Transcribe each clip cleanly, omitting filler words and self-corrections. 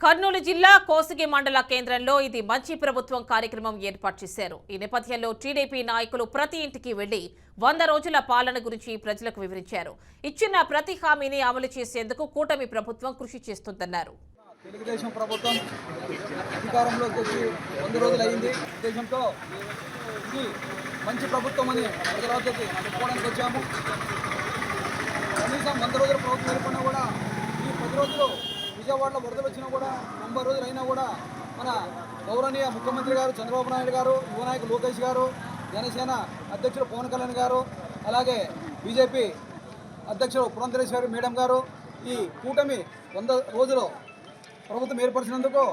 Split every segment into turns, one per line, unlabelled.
కర్నూలు జిల్లా కోసిగి మండల కేంద్రంలో ఇది మంచి ప్రభుత్వం కార్యక్రమం ఏర్పాటు చేశారు. ఈ నేపథ్యంలో టీడీపీ నాయకులు ప్రతి ఇంటికి వెళ్లి 100 రోజుల పాలన గురించి ప్రజలకు వివరించారు. ఇచ్చిన ప్రతి హామీని అమలు చేసేందుకు కూటమి ప్రభుత్వం కృషి చేస్తుందన్నారు.
తెలుగుదేశం ప్రభుత్వం అధికారంలోకి వచ్చి 100 రోజులు అయింది. దేశంతో ఇది మంచి ప్రభుత్వం అని ప్రజలకి చెప్పుకోవడానికి వచ్చాము. కనీసం 100 రోజుల ప్రభుత్వం ఏర్పడినా కూడా ఈ 10 రోజులు విజయవాడలో వరదలు వచ్చినా కూడా 90 రోజులు అయినా కూడా మన గౌరవనీయ ముఖ్యమంత్రి గారు చంద్రబాబు నాయుడు గారు, యువ నాయకులు లోకేష్ గారు, జనసేన అధ్యక్షుడు పవన్ కళ్యాణ్ గారు, అలాగే బీజేపీ అధ్యక్షుడు పురంధరేశ్వరి మేడం గారు ఈ కూటమి 100 రోజులు ప్రభుత్వం ఏర్పరిచినందుకు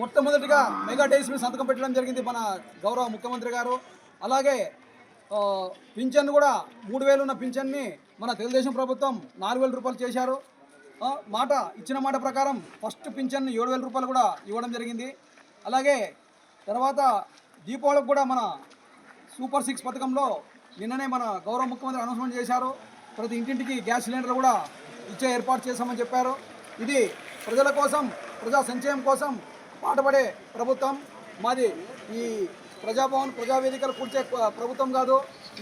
మొట్టమొదటిగా మెగా డేస్ మీద సంతకం పెట్టడం జరిగింది మన గౌరవ ముఖ్యమంత్రి గారు. అలాగే పింఛన్ కూడా 3000 ఉన్న పింఛన్ని మన తెలుగుదేశం ప్రభుత్వం 4000 రూపాయలు చేశారు. ఇచ్చిన మాట ప్రకారం ఫస్ట్ పింఛన్ 7000 రూపాయలు కూడా ఇవ్వడం జరిగింది. అలాగే తర్వాత దీపావళికి కూడా మన సూపర్ 6 పథకంలో నిన్ననే మన గౌరవ ముఖ్యమంత్రి అనౌన్స్మెంట్ చేశారు. ప్రతి ఇంటింటికి గ్యాస్ సిలిండర్ కూడా ఇచ్చే ఏర్పాటు చేశామని చెప్పారు. ఇది ప్రజల కోసం, ప్రజా సంక్షేమం కోసం పాటుపడే ప్రభుత్వం మాది. ఈ ప్రజాభవన్ ప్రజావేదికలు కూర్చే ప్రభుత్వం కాదు.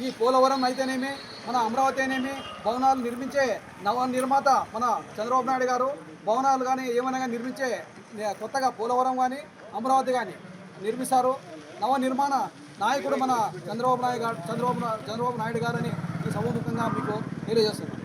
ఈ పోలవరం అయితేనేమి, మన అమరావతి అయితేనేమి భవనాలు నిర్మించే నవ నిర్మాత మన చంద్రబాబు నాయుడు గారు. భవనాలు కానీ ఏమైనా కానీ నిర్మించే కొత్తగా పోలవరం కానీ అమరావతి కానీ నిర్మిస్తారు. నవ నిర్మాణ నాయకుడు మన చంద్రబాబు నాయుడు గారు అని ఈ సభాముఖంగా మీకు తెలియజేస్తున్నారు.